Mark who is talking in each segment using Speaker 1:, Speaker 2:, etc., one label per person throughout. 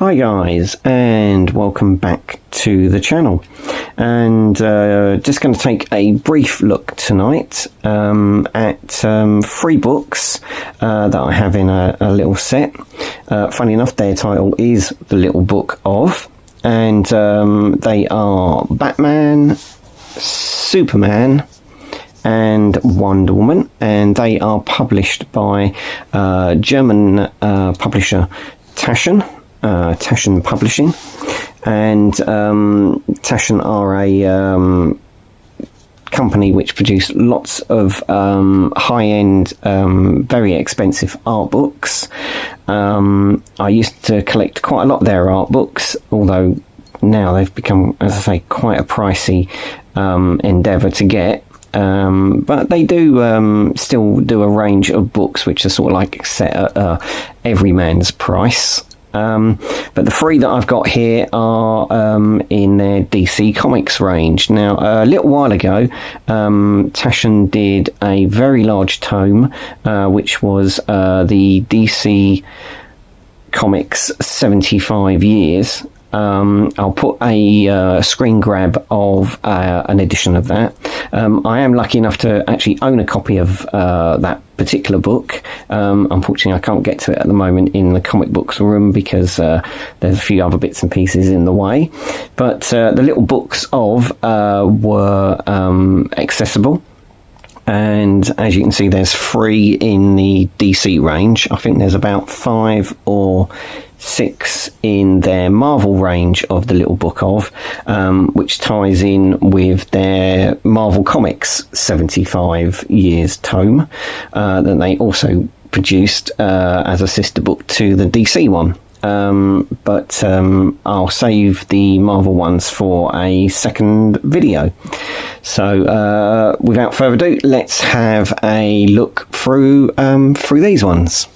Speaker 1: Hi guys, and welcome back to the channel. And just going to take a brief look tonight at 3 books that I have in a little set. Funny enough, their title is The Little Book of, and they are Batman, Superman and Wonder Woman, and they are published by German publisher Taschen Publishing. And Taschen are a company which produce lots of high-end, very expensive art books. I used to collect quite a lot of their art books, although now they've become, as I say, quite a pricey endeavour to get. But they do still do a range of books which are sort of like set at every man's price. But the 3 that I've got here are in their DC Comics range. Now, a little while ago, Taschen did a very large tome, which was the DC Comics 75 years. I'll put a screen grab of an edition of that. I am lucky enough to actually own a copy of that particular book. Unfortunately, I can't get to it at the moment in the comic books room because there's a few other bits and pieces in the way. But the little books of were accessible. And as you can see, there's 3 in the DC range. I think there's about 5 or 6 in their Marvel range of the Little Book of, which ties in with their Marvel Comics 75 years tome that they also produced as a sister book to the DC one. But I'll save the Marvel ones for a second video. So without further ado, let's have a look through these ones.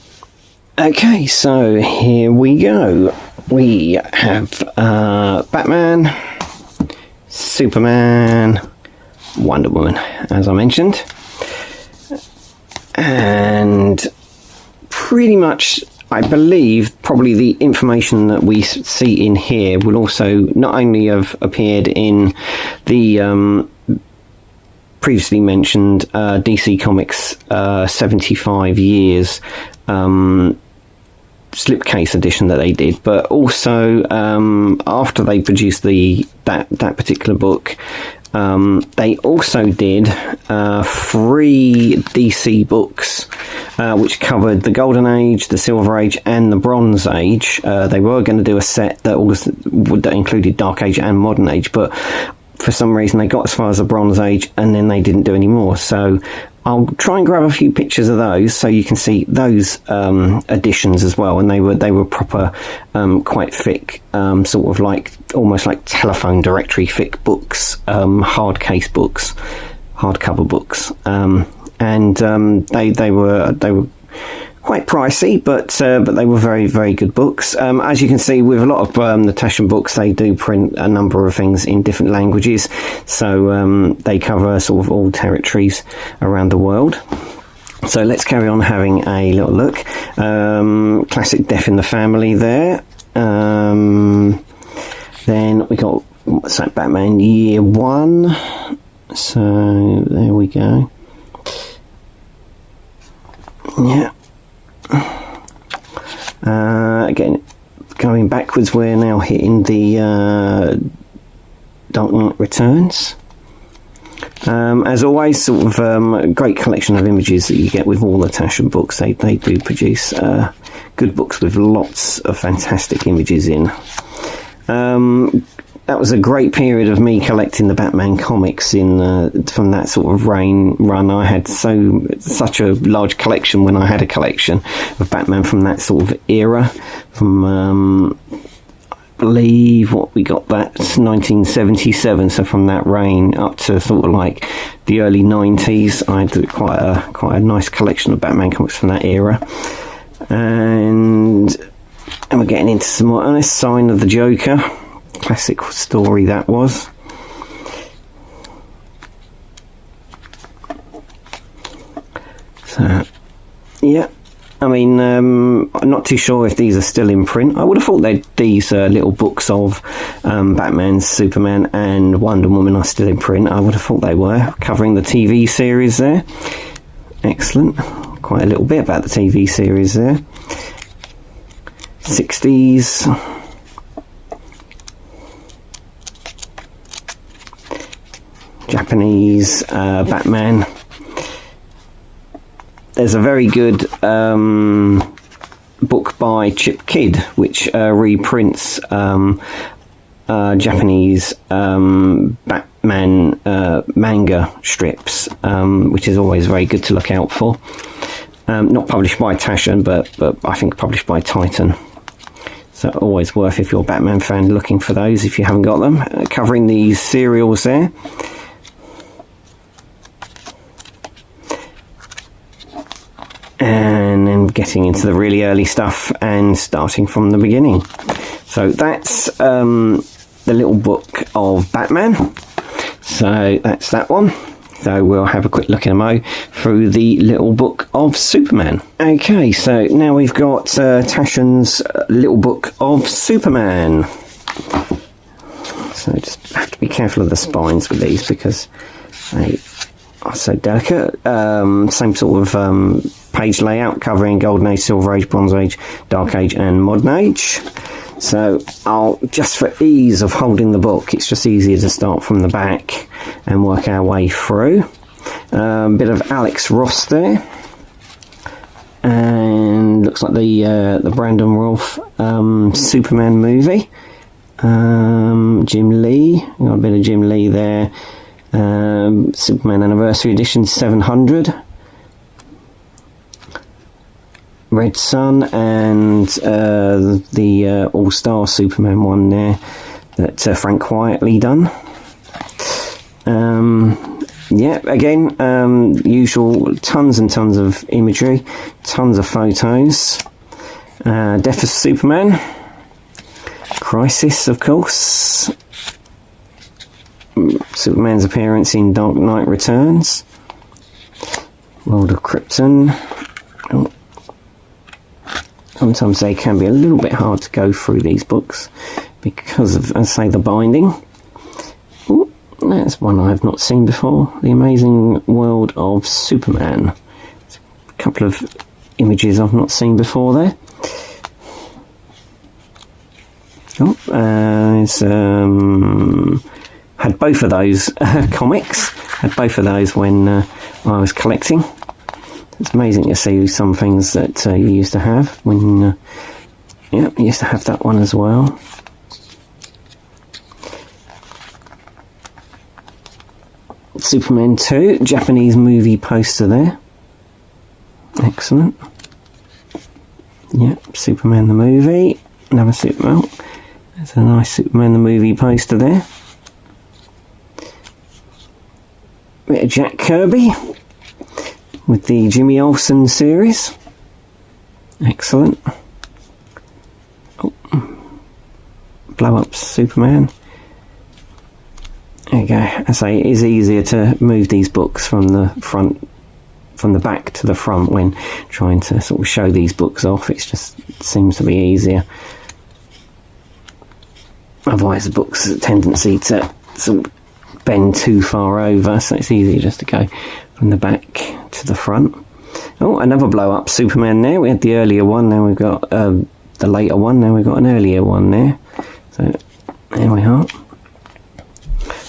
Speaker 1: Okay, so here we go. We have Batman, Superman, Wonder Woman, as I mentioned. And pretty much, I believe, probably the information that we see in here will also not only have appeared in the previously mentioned DC Comics 75 years slipcase edition that they did, but also after they produced that particular book, they also did 3 DC books which covered the Golden Age, the Silver Age and the Bronze Age. They were going to do a set that included Dark Age and Modern Age, but for some reason they got as far as the Bronze Age and then they didn't do any more. So I'll try and grab a few pictures of those so you can see those editions as well. And they were proper, quite thick, sort of like almost like telephone directory thick books, hardcase books, hardcover books, and they were quite pricey, but they were very, very good books. As you can see, with a lot of the Taschen books, they do print a number of things in different languages, so they cover sort of all territories around the world. So let's carry on having a little look. Classic Death in the Family there. Then we got, what's that, Batman Year 1. So there we go. Yeah. Again, going backwards, we're now hitting the Dark Knight Returns. As always, sort of a great collection of images that you get with all the Taschen books. They do produce good books with lots of fantastic images in. That was a great period of me collecting the Batman comics from that sort of run. I had such a large collection when I had a collection of Batman from that sort of era. From I believe what we got, that's 1977. So from that reign up to sort of like the early 90s, I had quite a nice collection of Batman comics from that era. And we're getting into some more honest Sign of the Joker. Classic story that was. So yeah, I mean, I'm not too sure if these are still in print. I would have thought that these little books of Batman, Superman and Wonder Woman are still in print. I would have thought they were, covering the TV series there. Excellent. Quite a little bit about the TV series there. 60s. Japanese Batman. There's a very good book by Chip Kidd, which reprints Japanese Batman manga strips, which is always very good to look out for. Not published by Taschen, but I think published by Titan. So always worth, if you're a Batman fan, looking for those if you haven't got them. Covering these serials there. And then getting into the really early stuff and starting from the beginning. So that's the little book of Batman. So that's that one. So we'll have a quick look in a mo through the little book of Superman. Okay, so now we've got Taschen's little book of Superman. So just have to be careful of the spines with these because they are so delicate. Same sort of page layout covering Golden Age, Silver Age, Bronze Age, Dark Age and Modern Age. So I'll, just for ease of holding the book, it's just easier to start from the back and work our way through. Bit of Alex Ross there, and looks like the Brandon Routh Superman movie. Jim Lee, got a bit of Jim Lee there. Superman Anniversary Edition 700. Red Sun and the All-Star Superman one there that Frank Quietly done. Yeah, again, usual tons and tons of imagery, tons of photos. Death of Superman. Crisis, of course. Superman's appearance in Dark Knight Returns. World of Krypton. Oh. Sometimes they can be a little bit hard to go through these books because of, as I say, the binding. Ooh, that's one I've not seen before. The Amazing World of Superman. There's a couple of images I've not seen before there. Oh, had both of those comics. Had both of those when I was collecting. It's amazing to see some things that you used to have when, yeah, you used to have that one as well. Superman 2, Japanese movie poster there. Excellent. Yeah, Superman the movie. Another Superman. There's a nice Superman the movie poster there. Bit of Jack Kirby with the Jimmy Olsen series. Excellent. Oh. Blow up Superman. There you go. I say it is easier to move these books from the front, from the back to the front when trying to sort of show these books off. It seems to be easier. Otherwise the book's a tendency to sort of bend too far over, so it's easier just to go from the back to the front. Oh, another blow up Superman there. We had the earlier one, now we've got the later one, now we've got an earlier one there. So there we are.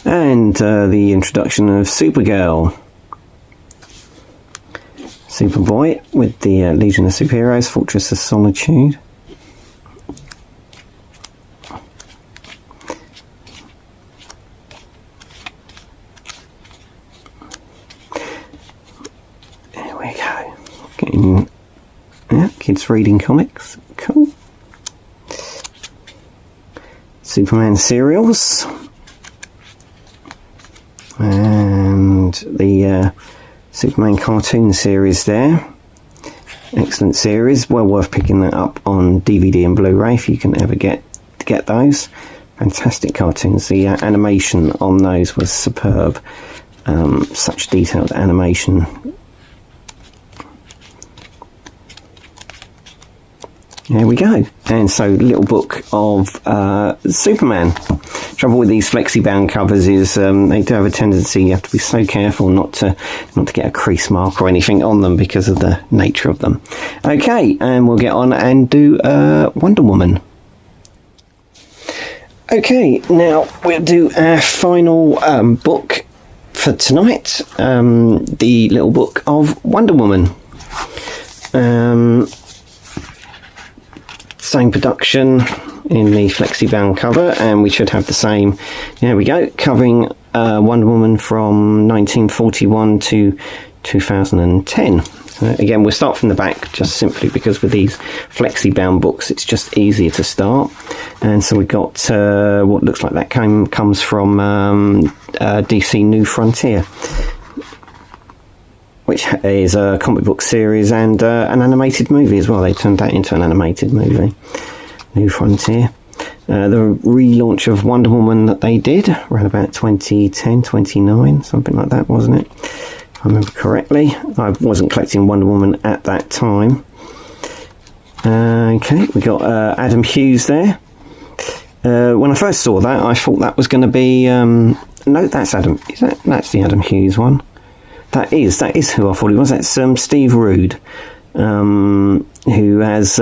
Speaker 1: And the introduction of Supergirl. Superboy with the Legion of Superheroes, Fortress of Solitude. There we go. Getting, yeah, kids reading comics. Cool. Superman serials. And the Superman cartoon series there. Excellent series, well worth picking that up on DVD and Blu-ray if you can ever get those. Fantastic cartoons. The animation on those was superb. Such detailed animation. There we go. And so, Little Book of Superman. Trouble with these flexi-bound covers is they do have a tendency, you have to be so careful not to get a crease mark or anything on them because of the nature of them. Okay, and we'll get on and do Wonder Woman. Okay, now we'll do our final book for tonight, the Little Book of Wonder Woman. Same production in the flexi-bound cover, and we should have the same, there we go, covering Wonder Woman from 1941 to 2010. Again, we'll start from the back just simply because with these flexi-bound books it's just easier to start. And so we've got what looks like that comes from DC New Frontier, which is a comic book series and an animated movie as well. They turned that into an animated movie, New Frontier. The relaunch of Wonder Woman that they did around about 2010, 29, something like that, wasn't it? If I remember correctly. I wasn't collecting Wonder Woman at that time. Okay, we got Adam Hughes there. When I first saw that, I thought that was going to be... no, that's Adam. That's the Adam Hughes one. That is who I thought it was. That's Steve Rude, who has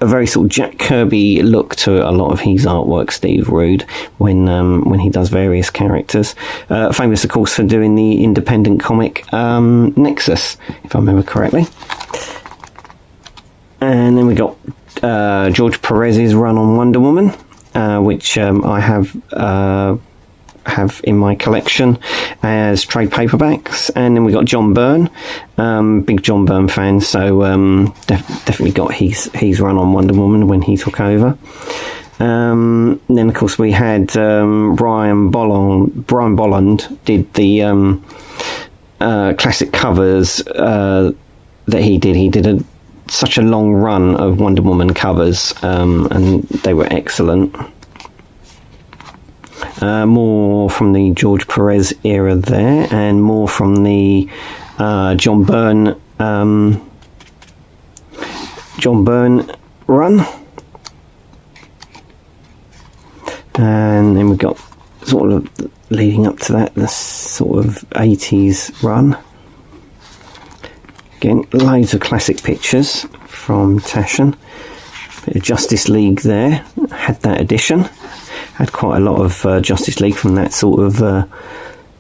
Speaker 1: a very sort of Jack Kirby look to a lot of his artwork. Steve Rude, when he does various characters, famous of course for doing the independent comic Nexus, if I remember correctly. And then we got George Perez's run on Wonder Woman, which I have in my collection as trade paperbacks. And then we got John Byrne, big John Byrne fan, so definitely got his run on Wonder Woman when he took over. Then of course we had Brian Bolland did the classic covers that he did such a long run of Wonder Woman covers, and they were excellent. More from the George Perez era there, and more from the John Byrne run. And then we got sort of leading up to that, the sort of 80s run. Again, loads of classic pictures from Taschen. Bit of Justice League there, had that edition. Had quite a lot of Justice League from that sort of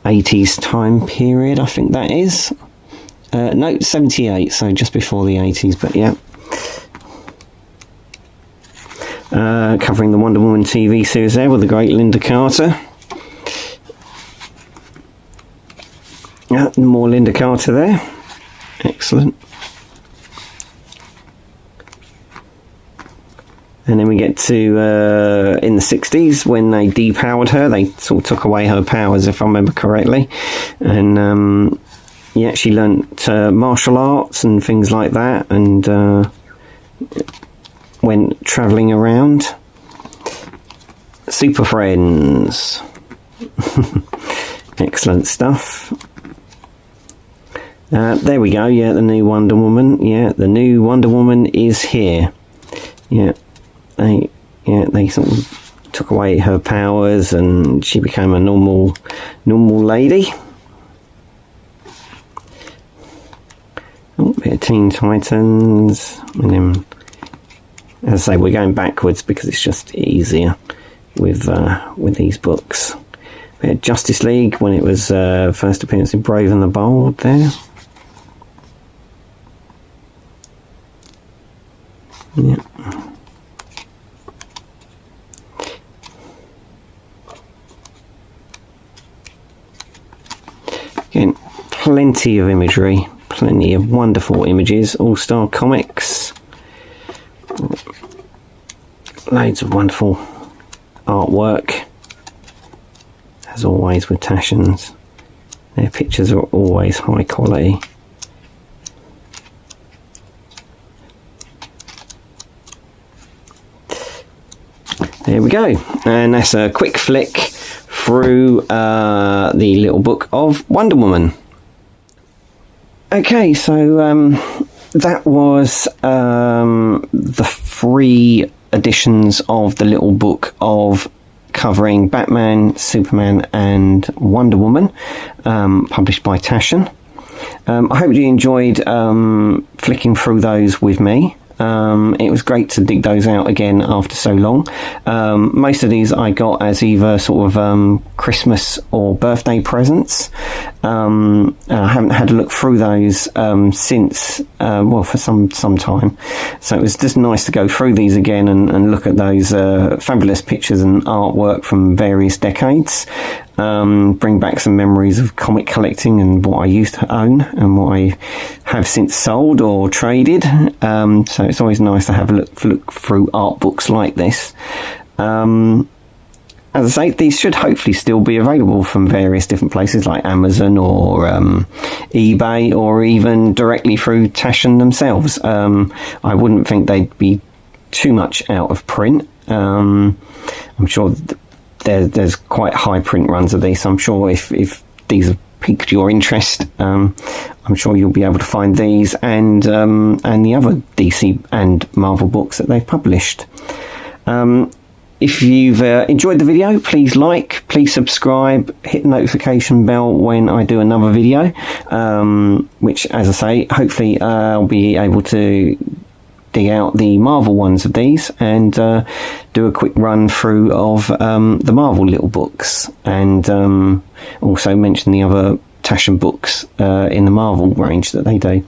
Speaker 1: 80s time period, I think that is. No, 78, so just before the 80s, but yeah. Covering the Wonder Woman TV series there with the great Linda Carter. Yeah, more Linda Carter there. Excellent. And then we get to in the 60s when they depowered her. They sort of took away her powers, if I remember correctly. And yeah, she learnt martial arts and things like that, and went travelling around. Super Friends. Excellent stuff. There we go. Yeah, the new Wonder Woman. Yeah, the new Wonder Woman is here. Yeah. They sort of took away her powers and she became a normal lady. Oh, bit of Teen Titans, and then, as I say, we're going backwards because it's just easier with these books. Bit of Justice League when it was first appearance in Brave and the Bold there. Yeah. Again, plenty of imagery, plenty of wonderful images, All-Star Comics. Loads of wonderful artwork, as always with Taschen's. Their pictures are always high quality. There we go, and that's a quick flick through the Little Book of Wonder Woman. Okay, so that was the 3 editions of the little book of covering Batman, Superman and Wonder Woman, published by Taschen. I hope you enjoyed flicking through those with me. It was great to dig those out again after so long. Most of these I got as either sort of Christmas or birthday presents. I haven't had a look through those since, well, for some time. So it was just nice to go through these again and look at those fabulous pictures and artwork from various decades. Bring back some memories of comic collecting and what I used to own and what I have since sold or traded. So it's always nice to have a look through art books like this. As I say, these should hopefully still be available from various different places like Amazon or eBay, or even directly through Taschen themselves. I wouldn't think they'd be too much out of print. I'm sure there's quite high print runs of these. I'm sure if these have piqued your interest, I'm sure you'll be able to find these and the other DC and Marvel books that they've published. If you've enjoyed the video, please like, please subscribe, hit the notification bell when I do another video, which, as I say, hopefully I'll be able to dig out the Marvel ones of these and do a quick run through of the Marvel little books, and also mention the other Taschen books in the Marvel range that they do.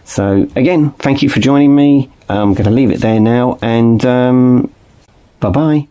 Speaker 1: So again, thank you for joining me. I'm going to leave it there now, and bye bye.